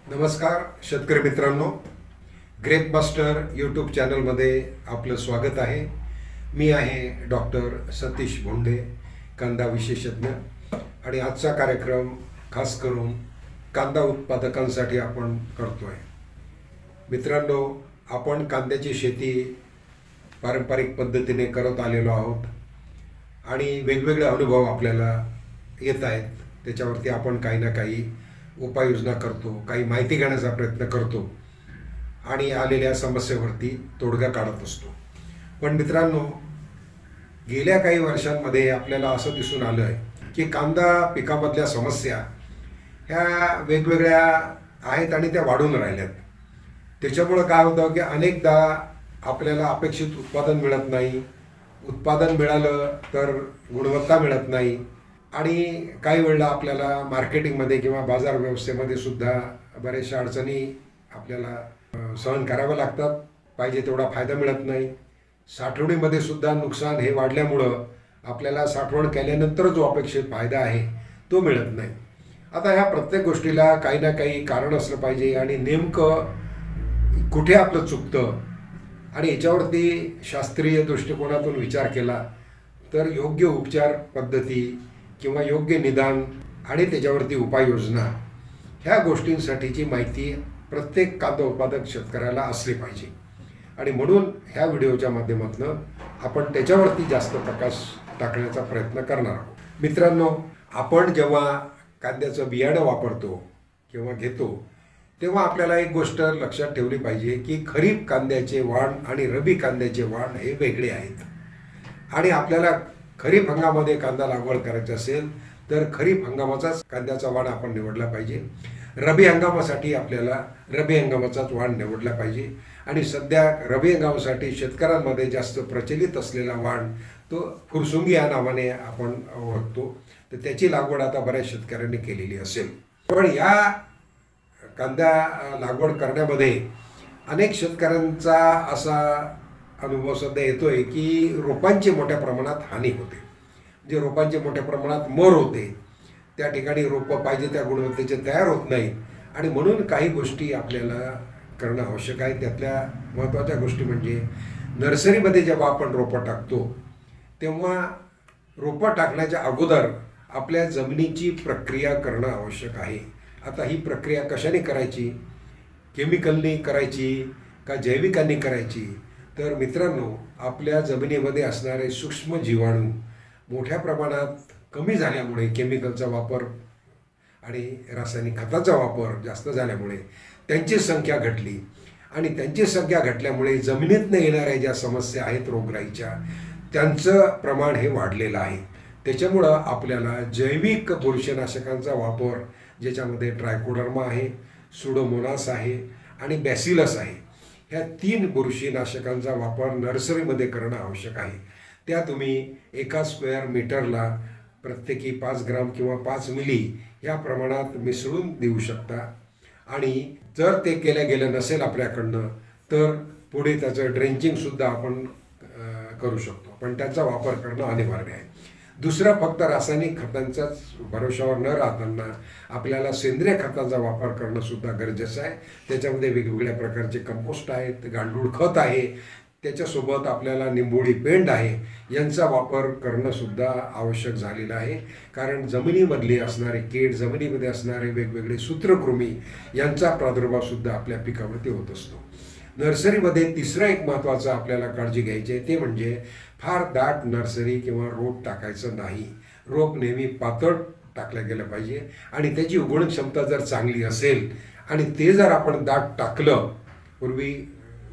नमस्कार शेतकरी मित्रांनो, ग्रेप मास्टर यूट्यूब चॅनलमध्ये आपलं स्वागत आहे। मी आहे डॉक्टर सतीश भोंडे, कांदा विशेषज्ञ, आणि आजचा कार्यक्रम खास करून कांदा उत्पादकांसाठी आपण करतोय। मित्रांनो, आपण कांद्याची शेती पारंपरिक पद्धतीने करत आलेलो आहोत आणि वेगवेगळे अनुभव आपल्याला येत आहेत। त्याच्यावरती आपण काही ना काही उपाययोजना करतो, काही माहिती घेण्याचा प्रयत्न करतो आणि आलेल्या समस्येवरती तोडगा काढत असतो। पण मित्रांनो, गेल्या काही वर्षांमध्ये आपल्याला असं दिसून आलं आहे की कांदा पिकामधल्या समस्या ह्या वेगवेगळ्या आहेत आणि त्या वाढून राहिल्यात। त्याच्यामुळं काय होतं की अनेकदा आपल्याला अपेक्षित उत्पादन मिळत नाही, उत्पादन मिळालं तर गुणवत्ता मिळत नाही, आणि काही वेळेला आपल्याला मार्केटिंगमध्ये किंवा बाजार व्यवस्थेमध्ये सुद्धा बऱ्याचशा अडचणी आपल्याला सहन कराव्या लागतात। पाहिजे तेवढा फायदा मिळत नाही। साठवणीमध्ये सुद्धा नुकसान हे वाढल्यामुळं आपल्याला साठवण केल्यानंतर जो अपेक्षित फायदा आहे तो मिळत नाही। आता ह्या प्रत्येक गोष्टीला काही ना काही कारण असलं पाहिजे आणि नेमकं कुठे आपलं चुकतं आणि याच्यावरती शास्त्रीय दृष्टिकोनातून विचार केला तर योग्य उपचार पद्धती किंवा योग्य निदान आणि त्याच्यावरती उपाययोजना ह्या गोष्टींसाठीची माहिती प्रत्येक कांदा उत्पादक शेतकऱ्याला असली पाहिजे। आणि म्हणून ह्या व्हिडिओच्या माध्यमातून आपण त्याच्यावरती जास्त प्रकाश टाकण्याचा प्रयत्न करणार आहोत। मित्रांनो, आपण जेव्हा कांद्याचं बियाणं वापरतो किंवा घेतो तेव्हा आपल्याला एक गोष्ट लक्षात ठेवली पाहिजे की खरीप कांद्याचे वाण आणि रबी कांद्याचे वाण हे वेगळे आहेत। आणि आपल्याला खरीप हंगामामध्ये कांदा लागवड करायची असेल तर खरीप हंगामाचाच कांद्याचा वाण आपण निवडला पाहिजे। रबी हंगामासाठी आपल्याला रबी हंगामाचाच वाण निवडला पाहिजे। आणि सध्या रबी हंगामासाठी शेतकऱ्यांमध्ये जास्त प्रचलित असलेला वाण तो फुरसुंगी या नावाने आपण ओळखतो, तर त्याची लागवड आता बऱ्याच शेतकऱ्यांनी केलेली असेल। पण या कांदा लागवड करण्यामध्ये अनेक शेतकऱ्यांचा असा अनुभव सध्या येतोय की रोपांची मोठ्या प्रमाणात हानी होते, म्हणजे रोपांची मोठ्या प्रमाणात मर होते। त्या ठिकाणी रोपं पाहिजे त्या गुणवत्तेचे तयार होत नाही, आणि म्हणून काही गोष्टी आपल्याला करणं आवश्यक आहे। त्यातल्या महत्त्वाच्या गोष्टी म्हणजे नर्सरीमध्ये जेव्हा आपण रोपं टाकतो तेव्हा रोपं टाकण्याच्या अगोदर आपल्या जमिनीची प्रक्रिया करणं आवश्यक आहे। आता ही प्रक्रिया कशाने करायची, केमिकलने करायची का जैविकांनी करायची? तर मित्रांनो, आपल्या जमिनीमध्ये असणारे सूक्ष्म जीवाणू मोठ्या प्रमाणात कमी झाल्यामुळे, केमिकलचा वापर आणि रासायनिक खताचा वापर जास्त झाल्यामुळे त्यांची संख्या घटली, आणि त्यांची संख्या घटल्यामुळे जमिनीतनं येणाऱ्या ज्या समस्या आहेत रोगराईच्या त्यांचं प्रमाण हे वाढलेलं आहे। त्याच्यामुळं आपल्याला जैविक बुरशीनाशकांचा वापर, ज्याच्यामध्ये ट्रायकोडर्मा आहे, सुडोमोनास आहे आणि बॅसिलस आहे, ह्या 3 बुरशीनाशकांचा वापर नर्सरीमध्ये करणं आवश्यक आहे। त्या तुम्ही एका स्क्वेअर मीटरला प्रत्येकी 5 ग्राम किंवा 5 मिली या प्रमाणात मिसळून देऊ शकता। आणि जर ते केलं गेलं नसेल आपल्याकडनं तर पुढे त्याचं ड्रेंचिंगसुद्धा आपण करू शकतो, पण त्याचा वापर करणं अनिवार्य आहे। दुसरा, फक्त रासायनिक खतांच्याच भरोशावर न राहताना आपल्याला सेंद्रिय खतांचा वापर करणं सुद्धा गरजेचं आहे। त्याच्यामध्ये वेगवेगळ्या प्रकारचे कंपोस्ट आहेत, गांडूळ खत आहे, त्याच्यासोबत आपल्याला निंबोळी पेंड आहे, यांचा वापर करणं सुद्धा आवश्यक झालेलं आहे। कारण जमिनीमधली असणारे कीड, जमिनीमध्ये असणारे वेगवेगळे सूत्रकृमी यांचा प्रादुर्भावसुद्धा आपल्या पिकावरती होत असतो। नर्सरीमध्ये तिसरं एक महत्त्वाचं आपल्याला काळजी घ्यायची आहे, ते म्हणजे फार दाट नर्सरी किंवा रोप टाकायचं नाही। रोप नेहमी पातळ टाकलं गेलं पाहिजे, आणि त्याची उगवण क्षमता जर चांगली असेल आणि ते जर आपण दाट टाकलं, पूर्वी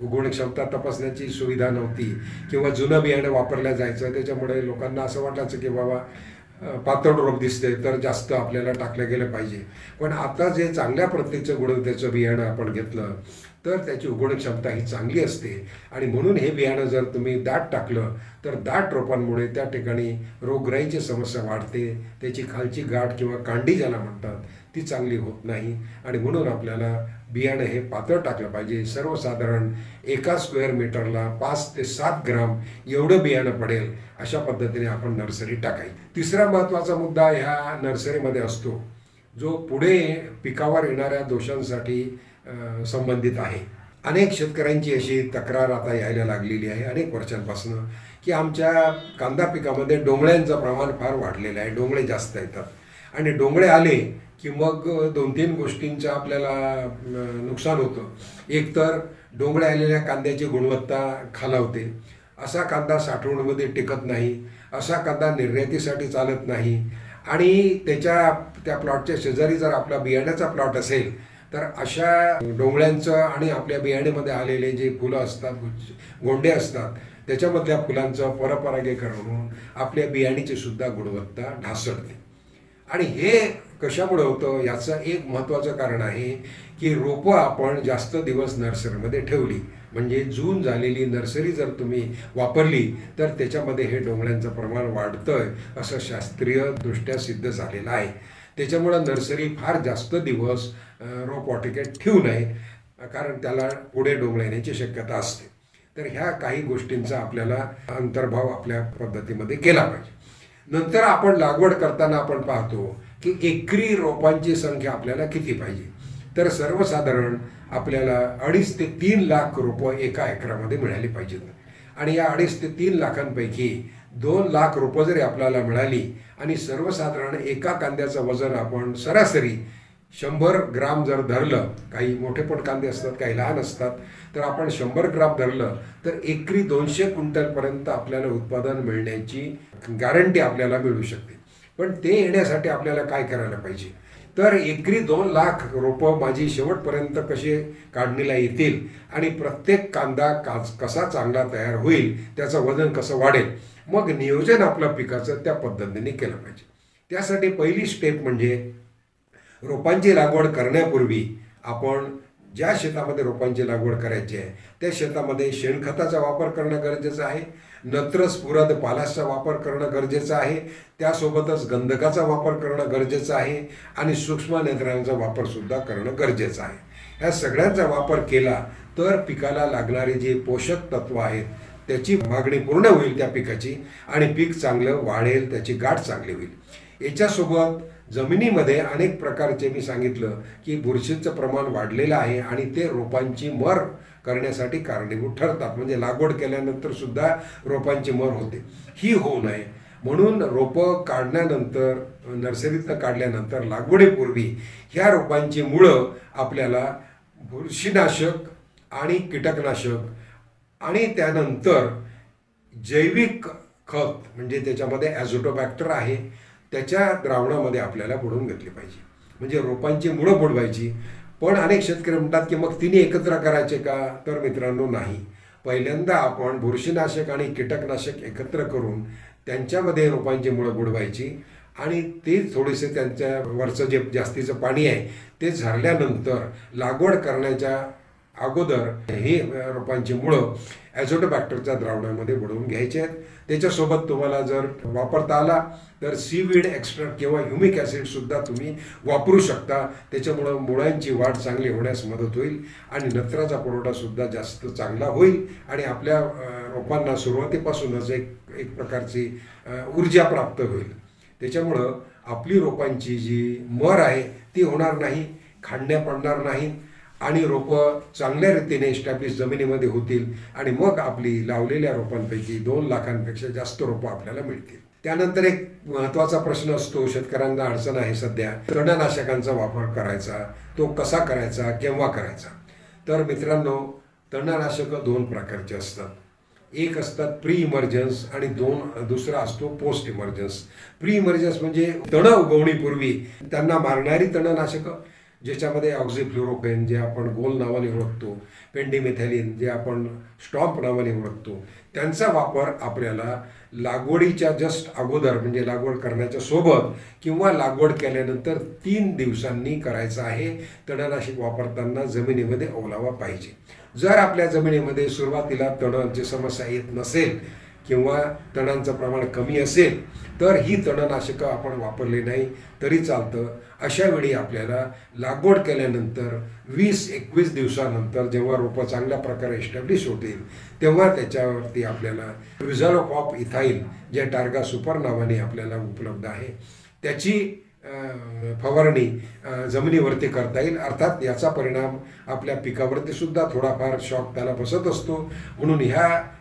उगवण क्षमता तपासण्याची सुविधा नव्हती किंवा जुनं बियाणं वापरलं जायचं, त्याच्यामुळे लोकांना असं वाटायचं की बाबा पातळ रोप दिसते तर जास्त आपल्याला टाकलं गेलं पाहिजे। पण आता जे चांगल्या प्रतीचं गुणवत्तेचं बियाणं आपण घेतलं तर त्याची उगवण क्षमता ही चांगली असते, आणि म्हणून हे बियाणं जर तुम्ही दाट टाकलं तर दाट रोपांमुळे त्या ठिकाणी रोगराईची समस्या वाढते, त्याची खालची गाठ किंवा कांडी ज्याला म्हणतात ती चांगली होत नाही, आणि म्हणून आपल्याला बियाणं हे पातळ टाकलं पाहिजे। सर्वसाधारण एका स्क्वेअर मीटरला 5 ते 7 ग्राम एवढं बियाणं पडेल अशा पद्धतीने आपण नर्सरी टाकायची। तिसरा महत्त्वाचा मुद्दा ह्या नर्सरीमध्ये असतो जो पुढे पिकावर येणाऱ्या दोषांसाठी संबंधित आहे। अनेक शेतकऱ्यांची अशी तक्रार आता यायला लागलेली आहे अनेक वर्षांपासून की आमच्या कांदा पिकामध्ये डोंगळ्यांचं प्रमाण फार वाढलेलं आहे, डोंगळे जास्त येतात आणि डोंगळे आले की मग 2-3 गोष्टींचं आपल्याला नुकसान होतं। एक तर डोंगळे आलेल्या कांद्याची गुणवत्ता खालावते, असा कांदा साठवणीमध्ये टिकत नाही, असा कांदा निर्यातीसाठी चालत नाही आणि त्या प्लॉटच्या शेजारी जर आपला बियाण्याचा प्लॉट असेल तर अशा डोंगळ्यांचं आणि आपल्या बियाण्यामध्ये आलेले जे फुलं असतात, गोंडे असतात, त्याच्यामधल्या फुलांचं परपरागीकरण होऊन आपल्या बियाण्याची सुद्धा गुणवत्ता ढासळते। आणि हे कशामुळे होतं याचं एक महत्त्वाचं कारण आहे की रोपं आपण जास्त दिवस नर्सरीमध्ये ठेवली, म्हणजे जून झालेली नर्सरी जर तुम्ही वापरली तर त्याच्यामध्ये हे डोंगळ्यांचं प्रमाण वाढतंय असं शास्त्रीय दृष्ट्या सिद्ध झालेलं आहे। त्याच्यामुळं नर्सरी फार जास्त दिवस रोपवाटिकेत ठेवू नये, कारण त्याला पुढे डोंगळे येण्याची शक्यता असते। तर ह्या काही गोष्टींचा आपल्याला अंतर्भाव आपल्या पद्धतीमध्ये केला पाहिजे। नंतर आपण लागवड करताना आपण पाहतो की एकरी रोपांची संख्या आपल्याला किती पाहिजे, तर सर्वसाधारण आपल्याला 2.5 ते 3 लाख रोपं एका एकरामध्ये मिळाली पाहिजेत आणि या 2.5 ते 3 लाखांपैकी 2 लाख रोपं जरी आपल्याला मिळाली आणि सर्वसाधारण एका कांद्याचं वजन आपण सरासरी 100 ग्राम जर धरलं, काही मोठे पण कांदे असतात काही लहान असतात, तर आपण 100 ग्राम धरलं तर एकरी 200 क्विंटलपर्यंत आपल्याला उत्पादन मिळण्याची गॅरंटी आपल्याला मिळू शकते। पण ते येण्यासाठी आपल्याला काय करायला पाहिजे, तर एकरी 2 लाख रोपं माझी शेवटपर्यंत कसे काढणीला येतील आणि प्रत्येक कांदा कसा चांगला तयार होईल, त्याचं वजन कसं वाढेल, मग नियोजन आपलं पिकाचं त्या पद्धतीने केलं पाहिजे। त्यासाठी पहिली स्टेप म्हणजे रोपांची लागवड करण्यापूर्वी आपण ज्या शेतामध्ये रोपांची लागवड करायची आहे त्या शेतामध्ये शेणखताचा वापर करणं गरजेचं आहे, नत्र स्फुरद पालाशचा वापर करणं गरजेचं आहे, त्यासोबतच गंधकाचा वापर करणं गरजेचं आहे आणि सूक्ष्म नियंत्रणाचा वापरसुद्धा करणं गरजेचं आहे। ह्या सगळ्यांचा वापर केला तर पिकाला लागणारी जी पोषक तत्व आहेत त्याची मागणी पूर्ण होईल त्या पिकाची आणि पीक चांगलं वाढेल, त्याची गाठ चांगली होईल। याच्यासोबत जमिनीमध्ये अनेक प्रकारचे मी सांगितलं की बुरशीचं प्रमाण वाढलेलं आहे आणि ते रोपांची मर करण्यासाठी कारणीभूत ठरतात, म्हणजे लागवड केल्यानंतर सुद्धा रोपांची मर होते, ही होऊ नये म्हणून रोपं काढल्यानंतर नर्सरीतनं काढल्यानंतर लागवडीपूर्वी ह्या रोपांची मुळं आपल्याला बुरशीनाशक आणि कीटकनाशक आणि त्यानंतर जैविक खत म्हणजे त्याच्यामध्ये ॲझोटोबॅक्टर आहे त्याच्या द्रावणामध्ये आपल्याला बुडवून घेतली पाहिजे, म्हणजे रोपांची मुळं बुडवायची। पण अनेक शेतकरी म्हणतात की मग तिन्ही एकत्र करायचे का, तर मित्रांनो नाही, पहिल्यांदा आपण बुरशीनाशक आणि कीटकनाशक एकत्र करून त्यांच्यामध्ये रोपांची मुळं बुडवायची आणि ते थोडेसे त्यांच्यावरचं जे जास्तीचं पाणी आहे ते झाल्यानंतर लागवड करण्याच्या अगोदर हे रोपांची मुळं ॲझोटोबॅक्टरच्या द्रावणामध्ये बुडवून घ्यायचे आहेत। त्याच्यासोबत तुम्हाला जर वापरता आला तर सीवीड एक्स्ट्रॅक्ट किंवा ह्युमिक ॲसिडसुद्धा तुम्ही वापरू शकता, त्याच्यामुळं मुळांची वाढ चांगली होण्यास मदत होईल आणि नत्राचा पुरवठासुद्धा जास्त चांगला होईल आणि आपल्या रोपांना सुरुवातीपासूनच एक प्रकारची ऊर्जा प्राप्त होईल। त्याच्यामुळं आपली रोपांची जी मर आहे ती होणार नाही, खांड्या पडणार नाहीत आणि रोपं चांगल्या रीतीने एस्टॅब्लिश जमिनीमध्ये होतील आणि मग आपली लावलेल्या रोपांपैकी 2 लाखांपेक्षा जास्त रोपं आपल्याला मिळतील। त्यानंतर एक महत्त्वाचा प्रश्न असतो, शेतकऱ्यांना अडचण आहे सध्या, तणनाशकांचा वापर करायचा, तो कसा करायचा, केव्हा करायचा। तर मित्रांनो, तणनाशक 2 प्रकारचे असतात, एक असतात प्री इमर्जन्स आणि दुसरा असतो पोस्ट इमर्जन्स। प्री इमर्जन्स म्हणजे तण उगवणीपूर्वी त्यांना मारणारी तणनाशकं, ज्याच्यामध्ये ऑक्झिफ्लोरोक्विन जे आपण गोल नावाने ओळखतो, पेंडिमिथॅलिन जे आपण स्टॉम्प नावाने ओळखतो, त्यांचा वापर आपल्याला लागवडीच्या जस्ट अगोदर म्हणजे लागवड करण्याच्या सोबत किंवा लागवड केल्यानंतर 3 दिवसांनी करायचा आहे। तणनाशक वापरताना जमिनीमध्ये ओलावा पाहिजे। जर आपल्या जमिनीमध्ये सुरुवातीला तणांची समस्या येत नसेल किंवा तणांचं प्रमाण कमी असेल तर ही तणनाशकं आपण वापरली नाही तरी चालतं। अशा वेळी आपल्याला लागवड केल्यानंतर 20-21 दिवसानंतर जेव्हा रोपं चांगल्या प्रकारे एस्टॅब्लिश होतील तेव्हा त्याच्यावरती आपल्याला क्विझालोकॉप इथाईल जे टार्गा सुपर नावाने आपल्याला उपलब्ध आहे त्याची फवारणी जमिनीवरती करता येईल। अर्थात याचा परिणाम आपल्या पिकावरती सुद्धा थोडाफार शॉक त्याला बसत असतो, म्हणून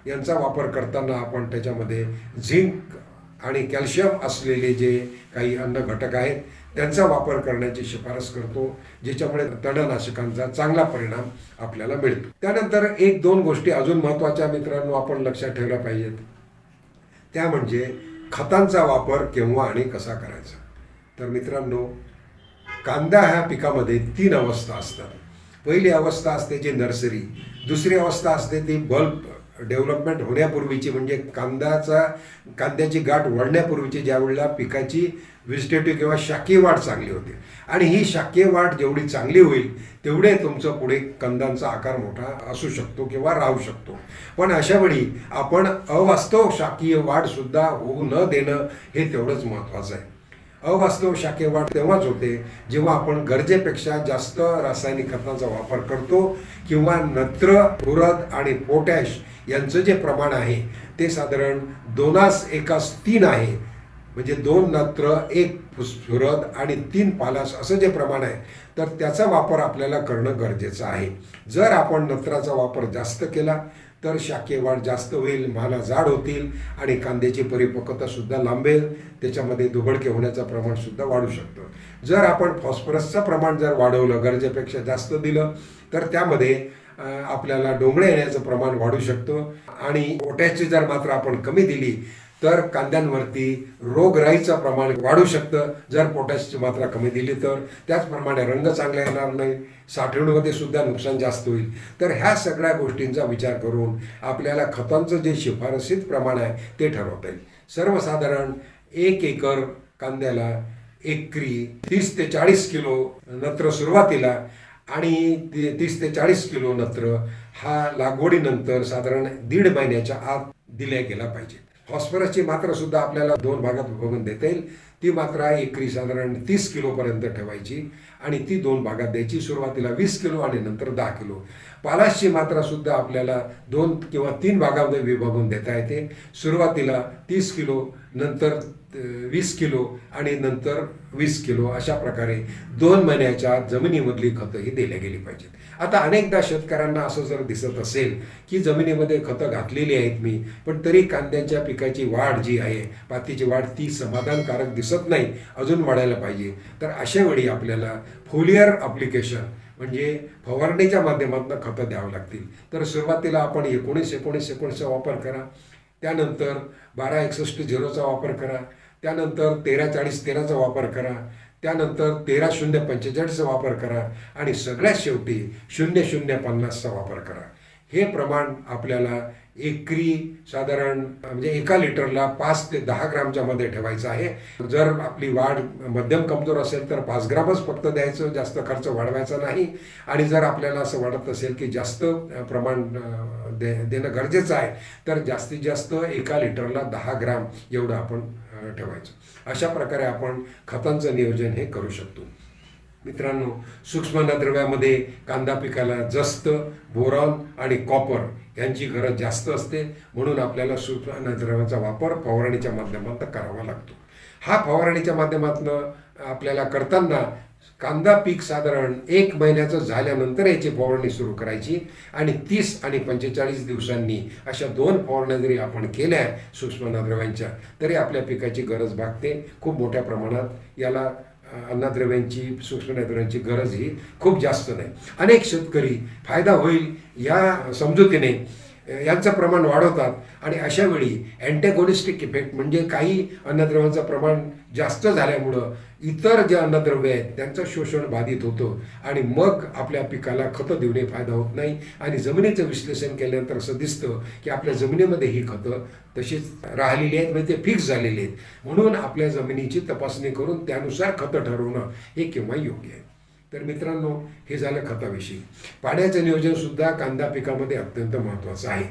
यांचा वापर करताना आपण त्याच्यामध्ये झिंक आणि कॅल्शियम असलेले जे काही अन्न घटक आहेत त्यांचा वापर करण्याची शिफारस करतो, ज्याच्यामुळे तणनाशकांचा चांगला परिणाम आपल्याला मिळतो। त्यानंतर 1-2 गोष्टी अजून महत्त्वाच्या मित्रांनो आपण लक्षात ठेवल्या पाहिजेत, त्या म्हणजे खतांचा वापर केव्हा आणि कसा करायचा। तर मित्रांनो, कांदा ह्या पिकामध्ये 3 अवस्था असतात। पहिली अवस्था असते जी नर्सरी, दुसरी अवस्था असते ती बल्ब डेव्हलपमेंट होण्यापूर्वीची, म्हणजे कांद्याची गाठ वाढण्यापूर्वीची, ज्यावेळेला पिकाची व्हेजिटेटिव्ह किंवा शाकीय वाढ चांगली होते। आणि ही शाकीय वाढ जेवढी चांगली होईल तेवढे तुमचं पुढे कंदांचा आकार मोठा असू शकतो किंवा राहू शकतो। पण अशावेळी आपण अवास्तव शाकीय वाढ सुद्धा होऊ न देणं हे तेवढंच महत्त्वाचं आहे। अवास्तव शाकीय वाढ तेव्हाच होते जेव्हा आपण गरजेपेक्षा जास्त रासायनिक खतांचा वापर करतो किंवा नत्र, उरद आणि पोटॅश यांचं जे प्रमाण आहे ते साधारण 2:1:3 आहे, म्हणजे 2 नत्र, 1 फुस्फुरद आणि 3 पालाश असं जे प्रमाण आहे, तर त्याचा वापर आपल्याला करणं गरजेचं आहे। जर आपण नत्राचा वापर जास्त केला तर शाकीय वाढ जास्त होईल, माला जाड होतील आणि कांद्याची परिपक्वता सुद्धा लांबेल, त्याच्यामध्ये दुबळके होण्याचं प्रमाण सुद्धा वाढू शकतं। जर आपण फॉस्फरसचं प्रमाण जर वाढवलं, गरजेपेक्षा जास्त दिलं, तर त्यामध्ये आपल्याला डोंगळे येण्याचं प्रमाण वाढू शकतं। आणि पोटॅशची जर मात्रा आपण कमी दिली तर कांद्यांवरती रोगराईचं प्रमाण वाढू शकतं, जर पोटॅशची मात्रा कमी दिली तर। त्याचप्रमाणे रंग चांगला येणार नाही, साठवणुकीमध्ये सुद्धा नुकसान जास्त होईल। तर ह्या सगळ्या गोष्टींचा विचार करून आपल्याला खतांचं जे शिफारसीत प्रमाण आहे ते ठरवता येईल। सर्वसाधारण 1 एकर कांद्याला एकरी 30 ते 40 किलो नत्र सुरुवातीला आणि 30 ते 40 किलो नत्र हा लागवडीनंतर साधारण 1.5 महिन्याच्या आत दिल्या गेला पाहिजे। फॉस्फरसची मात्रा सुद्धा आपल्याला 2 भागात विभागून देता येईल। ती मात्रा एकरी साधारण 30 किलोपर्यंत ठेवायची आणि ती 2 भागात द्यायची, सुरुवातीला 20 किलो आणि नंतर 10 किलो। पालाशची मात्रा सुद्धा आपल्याला 2 किंवा 3 भागामध्ये विभागून देता येते, सुरुवातीला 30 किलो, नंतर 20 किलो आणि नंतर 20 किलो, अशा प्रकारे 2 महिन्याच्या जमिनीमधली खतं ही दिल्या गेली पाहिजेत। आता अनेकदा शेतकऱ्यांना असं जर दिसत असेल की जमिनीमध्ये खतं घातलेली आहेत मी, पण तरी कांद्याच्या पिकाची वाढ जी आहे, पातीची वाढ, ती समाधानकारक दिसत नाही, अजून वाढायला पाहिजे, तर अशा वेळी आपल्याला फोलियर ॲप्लिकेशन म्हणजे फवारणीच्या माध्यमातून खतं द्यावं लागतील। तर सुरुवातीला आपण 19-19-19चा वापर करा, त्यानंतर 12-61-0चा वापर करा, त्यानंतर 13-40-13चा वापर करा, त्यानंतर 13-0-45चा वापर करा आणि सगळ्यात शेवटी 0-0-50चा वापर करा। हे प्रमाण आपल्याला एकरी साधारण म्हणजे 1 लिटरला 5 ते 10 ग्रामच्या मध्ये ठेवायचं आहे। जर आपली वाढ मध्यम कमजोर असेल तर 5 ग्रामच फक्त द्यायचं, जास्त खर्च वाढवायचा नाही। आणि जर आपल्याला असं वाटत असेल की जास्त प्रमाण देणं गरजेचं आहे तर जास्तीत जास्त 1 लिटरला 10 ग्राम एवढं आपण ठेवायचं। अशा प्रकारे आपण खतांचं नियोजन हे करू शकतो। मित्रांनो, सूक्ष्म अन्नद्रव्यामध्ये कांदा पिकाला जस्त, बोरॉन आणि कॉपर यांची गरज जास्त असते, म्हणून आपल्याला सूक्ष्म अन्नद्रव्याचा वापर फवारणीच्या माध्यमातून करावा लागतो। हा फवारणीच्या माध्यमातून आपल्याला करताना कांदा पीक साधारण 1 महिन्याचं झाल्यानंतर याची फवारणी सुरू करायची आणि 30 आणि 45 दिवसांनी अशा 2 फवारण्या जरी आपण केल्या सूक्ष्म अन्नद्रव्यांच्या, तरी आपल्या पिकाची गरज भागते। खूप मोठ्या प्रमाणात याला अन्नद्रव्यांची, सूक्ष्म अन्नद्रव्यांची गरज ही खूप जास्त नाही। अनेक शेतकरी फायदा होईल या समजुतीने यांचं प्रमाण वाढवतात आणि अशा वेळी अँटेगोनिस्टिक इफेक्ट म्हणजे काही अन्नद्रव्यांचं प्रमाण जास्त झाल्यामुळं इतर जे अन्नद्रव्य आहेत त्यांचं शोषण बाधित होतं आणि मग आपल्या पिकाला खतं देऊन फायदा होत नाही। आणि जमिनीचं विश्लेषण केल्यानंतर असं दिसतं की आपल्या जमिनीमध्ये ही खतं तशीच राहिलेली आहेत, म्हणजे ते फिक्स झालेली आहेत। म्हणून आपल्या जमिनीची तपासणी करून त्यानुसार खतं ठरवणं हे केव्हा योग्य आहे। तर मित्रांनो, हे झालं खताविषयी। पाण्याचं नियोजन सुद्धा कांदा पिकामध्ये अत्यंत महत्त्वाचं आहे।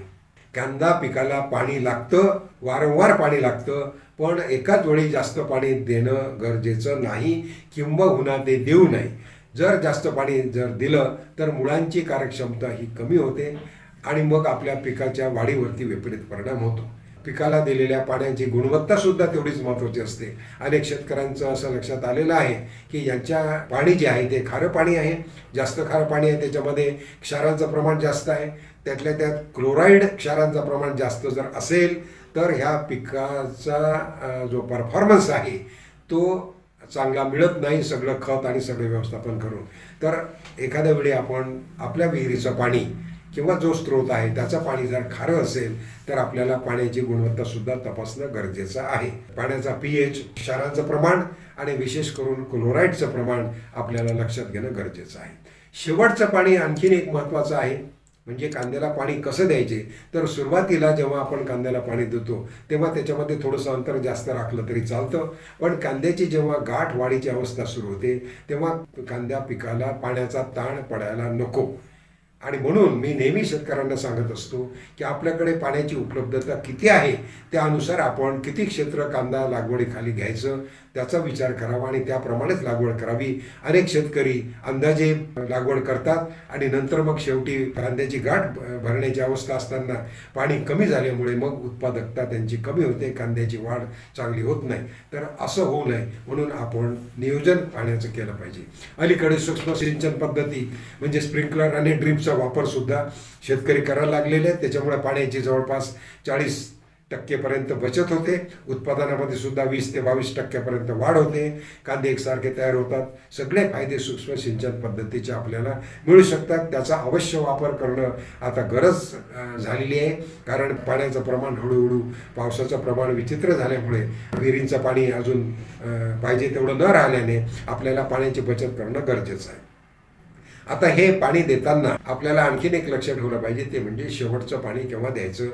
कांदा पिकाला पाणी लागतं, वारंवार पाणी लागतं, पण एकाच वेळी जास्त पाणी देणं गरजेचं नाही किंबहुना ते देऊ नये। जर जास्त पाणी जर दिलं तर मुळांची कार्यक्षमता ही कमी होते आणि मग आपल्या पिकाच्या वाढीवरती विपरीत परिणाम होतो। पिकाला दिलेल्या पाण्याची गुणवत्ता सुद्धा तेवढीच महत्त्वाची असते. अनेक शेतकऱ्यांचं असं लक्षात आलेलं आहे की यांच्या पाणी जे आहे ते खारं पाणी आहे, जास्त खारं पाणी आहे, त्याच्यामध्ये क्षारांचं प्रमाण जास्त आहे, त्यातल्या त्यात क्लोराईड क्षारांचं प्रमाण जास्त जर असेल तर ह्या पिकाचा जो परफॉर्मन्स आहे तो चांगला मिळत नाही, सगळं खत आणि सगळे व्यवस्थापन करून. तर एखाद्या वेळी आपण आपल्या विहिरीचं पाणी किंवा जो स्रोत आहे त्याचं पाणी जर खारं असेल तर आपल्याला पाण्याची गुणवत्तासुद्धा तपासणं गरजेचं आहे. पाण्याचा pH, क्षारांचं प्रमाण आणि विशेष करून क्लोराईडचं प्रमाण आपल्याला लक्षात घेणं गरजेचं आहे. शेवटचं पाणी आणखीन एक महत्त्वाचं आहे, म्हणजे कांद्याला पाणी कसं द्यायचे. तर सुरुवातीला जेव्हा आपण कांद्याला पाणी देतो तेव्हा त्याच्यामध्ये थोडंसं अंतर जास्त राखलं तरी चालतं, पण कांद्याची जेव्हा गाठ वाढीची अवस्था सुरू होते तेव्हा कांद्या पिकाला पाण्याचा ताण पडायला नको. आणि म्हणून मी नेहमी शेतकऱ्यांना सांगत असतो की आपल्याकडे पाण्याची उपलब्धता किती आहे त्यानुसार आपण किती क्षेत्र कांदा लागवडीखाली घ्यायचं त्याचा विचार करावा आणि त्याप्रमाणेच लागवड करावी. अनेक शेतकरी अंदाजे लागवड करतात आणि नंतर मग शेवटी कांद्याची गाठ भरण्याची अवस्था असताना पाणी कमी झाल्यामुळे मग उत्पादकता त्यांची कमी होते, कांद्याची वाढ चांगली होत नाही. तर असं होऊ नये म्हणून आपण नियोजन पाण्याचं केलं पाहिजे. अलीकडे सूक्ष्म सिंचन पद्धती म्हणजे स्प्रिंकलर आणि ड्रिपचा वापर सुद्धा शेतकरी करायला लागलेले आहेत. त्याच्यामुळे पाण्याची जवळपास 40% बचत होते, उत्पादनामध्ये सुद्धा 20 ते 22% वाढ होते, कांदे एकसारखे तयार होतात. सगळे फायदे सूक्ष्म सिंचन पद्धतीचे आपल्याला मिळू शकतात. त्याचा अवश्य वापर करणं आता गरज झालेली आहे, कारण पाण्याचं प्रमाण हळूहळू पावसाचं प्रमाण विचित्र झाल्यामुळे विहिरींचं पाणी अजून पाहिजे तेवढं न राहिल्याने आपल्याला पाण्याची बचत करणं गरजेचं आहे. आता हे पाणी देताना आपल्याला आणखीन एक लक्षात ठेवलं पाहिजे, ते म्हणजे शेवटचं पाणी केव्हा द्यायचं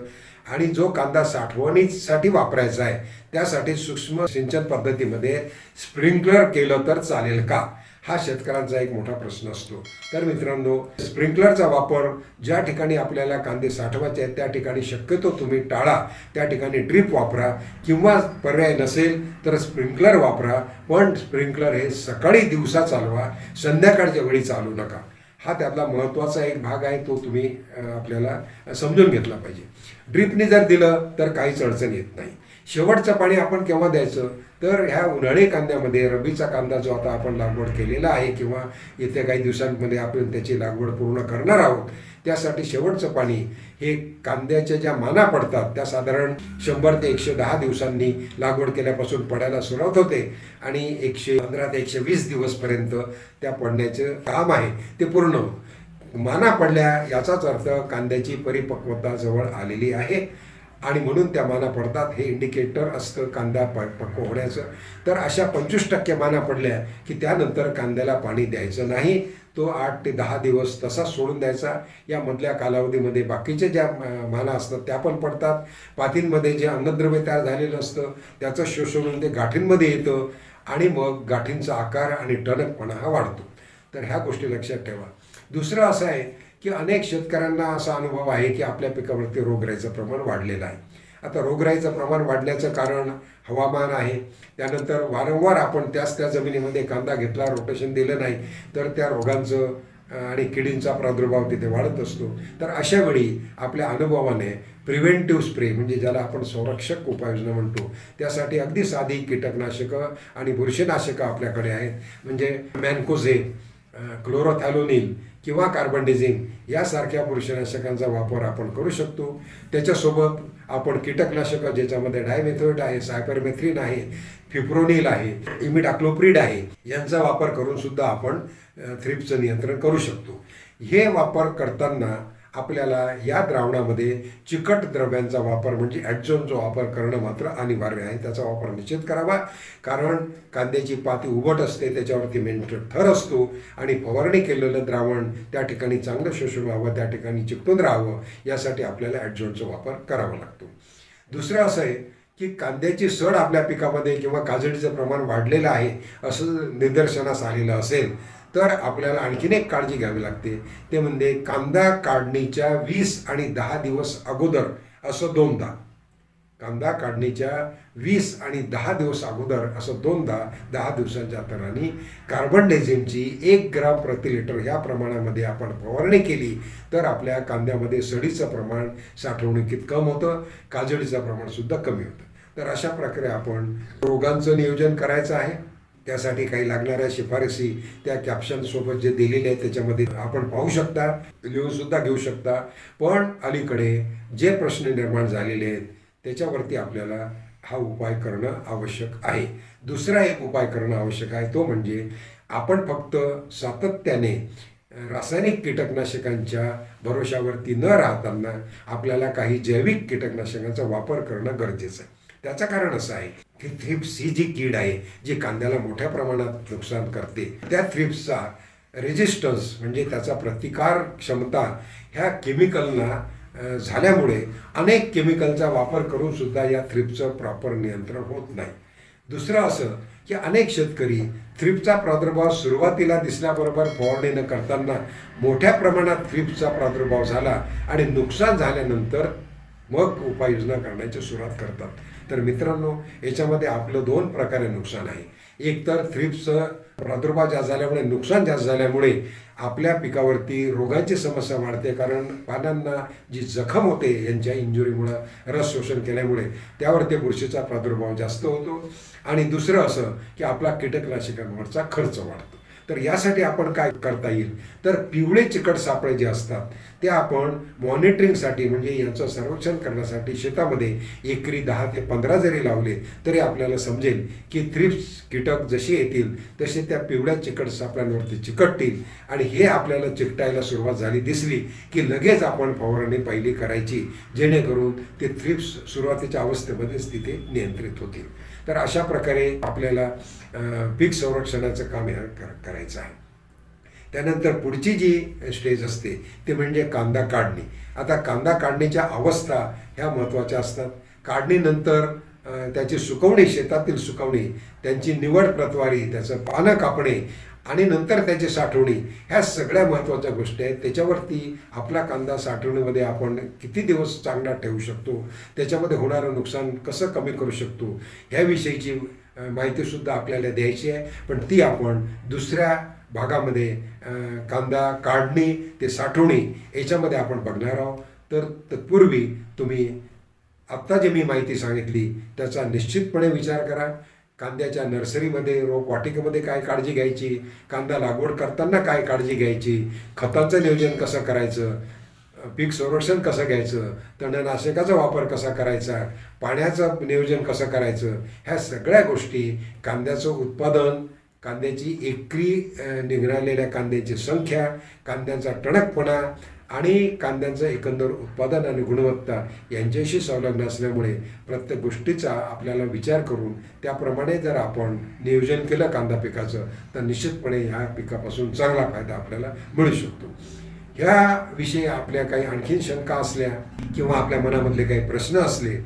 आणि जो कांदा साठवणीसाठी वापरायचा आहे त्यासाठी सूक्ष्म सिंचन पद्धतीमध्ये स्प्रिंकलर केलं तर चालेल का, हा शेतकऱ्यांचा एक मोठा प्रश्न असतो. तर मित्रांनो, स्प्रिंकलरचा वापर ज्या ठिकाणी आपल्याला कांदे साठवायचे आहेत त्या ठिकाणी शक्यतो तुम्ही टाळा. त्या ठिकाणी ड्रिप वापरा किंवा पर्याय नसेल तर स्प्रिंकलर वापरा, पण स्प्रिंकलर हे सकाळी दिवसा चालवा, संध्याकाळच्या वेळी चालू नका. हा त्यातला महत्त्वाचा एक भाग आहे, तो तुम्ही आपल्याला समजून घेतला पाहिजे. ड्रिपने जर दिलं तर काहीच अडचण येत नाही. शेवटचं पाणी आपण केव्हा द्यायचं तर ह्या उन्हाळी कांद्यामध्ये, रब्बीचा कांदा जो आता आपण लागवड केलेला आहे किंवा येत्या काही दिवसांमध्ये आपण त्याची लागवड पूर्ण करणार आहोत, त्यासाठी शेवटचं पाणी हे कांद्याच्या ज्या माना पडतात त्या साधारण 100 ते 110 दिवसांनी लागवड केल्यापासून पडायला सुरुवात होते आणि 115 ते 120 दिवसपर्यंत त्या पडण्याचं काम आहे ते पूर्ण होतं. माना पडल्या याचाच अर्थ कांद्याची परिपक्वता जवळ आलेली आहे आणि म्हणून त्या माना पडतात, हे इंडिकेटर असतं कांदा पक्व होण्याचं. तर अशा 25% माना पडल्या की त्यानंतर कांद्याला पाणी द्यायचं नाही, तो 8 ते 10 दिवस तसाच सोडून द्यायचा. या मधल्या कालावधीमध्ये बाकीचे ज्या माना असतात त्या पण पडतात. पातींमध्ये जे अन्नद्रव्य तयार झालेलं असतं त्याचं शोषण होऊन ते गाठींमध्ये येतं आणि मग गाठींचा आकार आणि टणकपणा हा वाढतो. तर ह्या गोष्टी लक्षात ठेवा. दुसरं असं आहे की अनेक शेतकऱ्यांना असा अनुभव आहे की आपल्या पिकावरती रोगराईचं प्रमाण वाढलेलं आहे. आता रोगराईचं प्रमाण वाढण्याचं कारण हवामान आहे, त्यानंतर वारंवार आपण त्या जमिनीमध्ये कांदा घेतला, रोटेशन दिलं नाही तर त्या रोगांचं आणि किडींचा प्रादुर्भाव तिथे वाढत असतो. तर अशा वेळी आपल्या अनुभवाने प्रिव्हेंटिव्ह स्प्रे म्हणजे ज्याला आपण संरक्षक उपाययोजना म्हणतो त्यासाठी अगदी साधी कीटकनाशकं आणि बुरशीनाशकं आपल्याकडे आहेत. म्हणजे मॅनकोझेब, क्लोरोथॅलोनिल किंवा कार्बनडिझिम यासारख्या बुरशीनाशकांचा वापर आपण करू शकतो. त्याच्यासोबत आपण कीटकनाशकं ज्याच्यामध्ये डायमेथोएट आहे, सायपरमेथ्रिन आहे, फिप्रोनिल आहे, इमिडाक्लोप्रिड आहे यांचा वापर करून सुद्धा आपण थ्रिप्सचं नियंत्रण करू शकतो. हे वापर करताना आपल्याला या द्रावणामध्ये चिकट द्रव्यांचा वापर म्हणजे ॲडझोनचा वापर करणं मात्र अनिवार्य आहे. त्याचा वापर निश्चित करावा, कारण कांद्याची पाती उभट असते, त्याच्यावरती मेंढर थर असतो आणि फवारणी केलेलं द्रावण त्या ठिकाणी चांगलं शोषण व्हावं, त्या ठिकाणी चिकटून राहावं यासाठी आपल्याला ॲडझोनचा वापर करावा लागतो. दुसरं असं आहे की कांद्याची सड आपल्या पिकामध्ये किंवा काजळीचं प्रमाण वाढलेलं आहे असं निदर्शनास आलेलं असेल तर आपल्याला आणखीन एक काळजी घ्यावी लागते, ते म्हणजे कांदा काढणीच्या 20 आणि 10 दिवस अगोदर असं 2दा कांदा काढणीच्या 20 आणि 10 दिवस अगोदर असं दोनदा 10 दिवसांच्या अंतराने कार्बनडायझिमची 1 ग्राम प्रति लिटर ह्या प्रमाणामध्ये आपण फवारणी केली तर आपल्या कांद्यामध्ये सडीचं प्रमाण साठवणुकीत कमी होतं, काजळीचं प्रमाणसुद्धा कमी होतं. तर अशा प्रकारे आपण रोगांचं नियोजन करायचं आहे. त्यासाठी काही लागणाऱ्या शिफारसी त्या कॅप्शनसोबत जे दिलेले आहेत त्याच्यामध्ये आपण पाहू शकता, लिहूनसुद्धा घेऊ शकता. पण अलीकडे जे प्रश्न निर्माण झालेले आहेत त्याच्यावरती आपल्याला हा उपाय करणं आवश्यक आहे. दुसरा एक उपाय करणं आवश्यक आहे, तो म्हणजे आपण फक्त सातत्याने रासायनिक कीटकनाशकांच्या भरोशावरती न राहताना आपल्याला काही जैविक कीटकनाशकांचा वापर करणं गरजेचं आहे. त्याचं कारण असं आहे की थ्रिप्स ही जी कीड आहे जी कांद्याला मोठ्या प्रमाणात नुकसान करते, त्या थ्रिप्सचा रेजिस्टन्स म्हणजे त्याचा प्रतिकार क्षमता ह्या केमिकलना झाल्यामुळे अनेक केमिकलचा वापर करून सुद्धा या थ्रिप्सचं प्रॉपर नियंत्रण होत नाही. दुसरं असं की अनेक शेतकरी थ्रिप्सचा प्रादुर्भाव सुरुवातीला दिसल्याबरोबर फवारणी न करताना मोठ्या प्रमाणात थ्रिप्सचा प्रादुर्भाव झाला आणि नुकसान झाल्यानंतर मग उपाययोजना करण्याची सुरुवात करतात. तर मित्रांनो, याच्यामध्ये आपलं 2 प्रकारे नुकसान आहे. एक तर थ्रिप्सचं प्रादुर्भाव जास्त झाल्यामुळे, नुकसान जास्त झाल्यामुळे आपल्या पिकावरती रोगांची समस्या वाढते, कारण पानांना जी जखम होते यांच्या इंजुरीमुळं, रस शोषण केल्यामुळे त्यावरती बुरशीचा प्रादुर्भाव जास्त होतो. आणि दुसरं असं की आपला कीटकनाशकांवरचा खर्च वाढतो. तर यासाठी आपण काय करता येईल, तर पिवळे चिकट सापळे जे असतात ते आपण मॉनिटरिंगसाठी म्हणजे यांचं सर्वेक्षण करण्यासाठी शेतामध्ये एकरी 10 ते 15 जरी लावले तरी आपल्याला समजेल की थ्रिप्स कीटक जसे येतील तसे त्या पिवळ्या चिकट सापळ्यांवरती चिकटतील आणि हे आपल्याला चिकटायला सुरुवात झाली दिसली की लगेच आपण फवारणी पहिली करायची, जेणेकरून ते थ्रिप्स सुरुवातीच्या अवस्थेमध्येच तिथे नियंत्रित होतील. तर अशा प्रकारे आपल्याला पीक संरक्षणाचं काम करायचं आहे. त्यानंतर पुढची जी स्टेज असते ते म्हणजे कांदा काढणी. आता कांदा काढणीच्या अवस्था ह्या महत्त्वाच्या असतात. काढणीनंतर त्याची सुकवणी, शेतातील सुकवणी, त्यांची निवड प्रतवारी, त्याचं पानं कापणे आणि नंतर त्याची साठवणी, ह्या सगळ्या महत्त्वाच्या गोष्टी आहेत. त्याच्यावरती आपला कांदा साठवणीमध्ये आपण किती दिवस चांगला ठेवू शकतो, त्याच्यामध्ये होणारं नुकसान कसं कमी करू शकतो ह्याविषयीची माहितीसुद्धा आपल्याला द्यायची आहे. पण ती आपण दुसऱ्या भागामध्ये कांदा काढणी ते साठवणी याच्यामध्ये आपण बघणार आहोत. तर तत्पूर्वी तुम्ही आत्ता जे मी माहिती सांगितली त्याचा निश्चितपणे विचार करा. कांद्याच्या नर्सरीमध्ये, रोपवाटिकेमध्ये काय काळजी घ्यायची, कांदा लागवड करताना काय काळजी घ्यायची, खतांचं नियोजन कसं करायचं, पीक संरक्षण कसं घ्यायचं, तणनाशकाचा वापर कसा करायचा, पाण्याचं नियोजन कसं करायचं, ह्या सगळ्या गोष्टी, कांद्याचं उत्पादन, कांद्याची एकरी निघालेल्या कांद्याची संख्या, कांद्याचा टणकपणा आणि कांद्यांचं एकंदर उत्पादन आणि गुणवत्ता यांच्याशी संलग्न असल्यामुळे प्रत्येक गोष्टीचा आपल्याला विचार करून त्याप्रमाणे जर आपण नियोजन केलं कांदा पिकाचं तर निश्चितपणे ह्या पिकापासून चांगला फायदा आपल्याला मिळू शकतो. ह्याविषयी आपल्या काही आणखीन शंका असल्या किंवा आपल्या मनामधले काही प्रश्न असले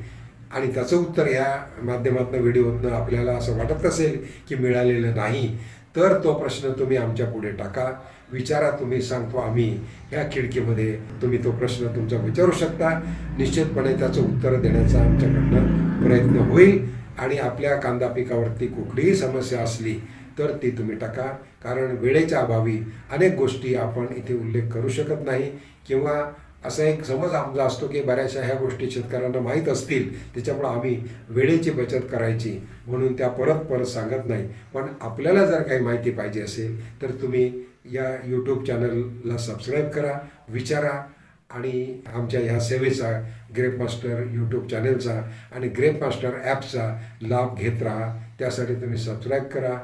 आणि त्याचं उत्तर ह्या माध्यमातून व्हिडिओतनं आपल्याला असं वाटत असेल की मिळालेलं नाही, तर तो प्रश्न तुम्ही आमच्या पुढे टाका, विचारा, तुम्ही सांगतो आम्ही, ह्या खिडकीमध्ये तुम्ही तो प्रश्न तुमचा विचारू शकता. निश्चितपणे त्याचं उत्तर देण्याचा आमच्याकडनं प्रयत्न होईल. आणि आपल्या कांदा पिकावरती कुठलीही समस्या असली तर ती तुम्ही टाका, कारण वेळेच्या अभावी अनेक गोष्टी आपण इथे उल्लेख करू शकत नाही. किंवा असा एक समज आमचा असतो की बऱ्याचशा ह्या गोष्टी शेतकऱ्यांना माहीत असतील, त्याच्यामुळं आम्ही वेळेची बचत करायची म्हणून त्या परत सांगत नाही. पण आपल्याला जर काही माहिती पाहिजे असेल तर तुम्ही या यूट्यूब चॅनलला सबस्क्राईब करा, विचारा आणि आमच्या ह्या सेवेचा, ग्रेप मास्टर यूट्यूब चॅनलचा आणि ग्रेप मास्टर ॲपचा लाभ घेत राहा. त्यासाठी तुम्ही सबस्क्राईब करा,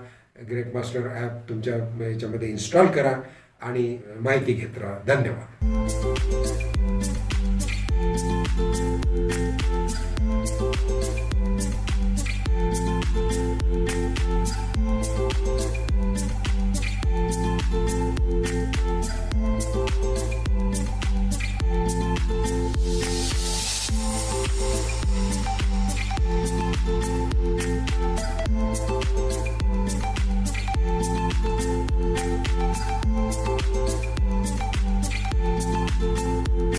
ग्रेप मास्टर ॲप तुमच्या याच्यामध्ये इन्स्टॉल करा आणि माहिती घेत राहा. धन्यवाद.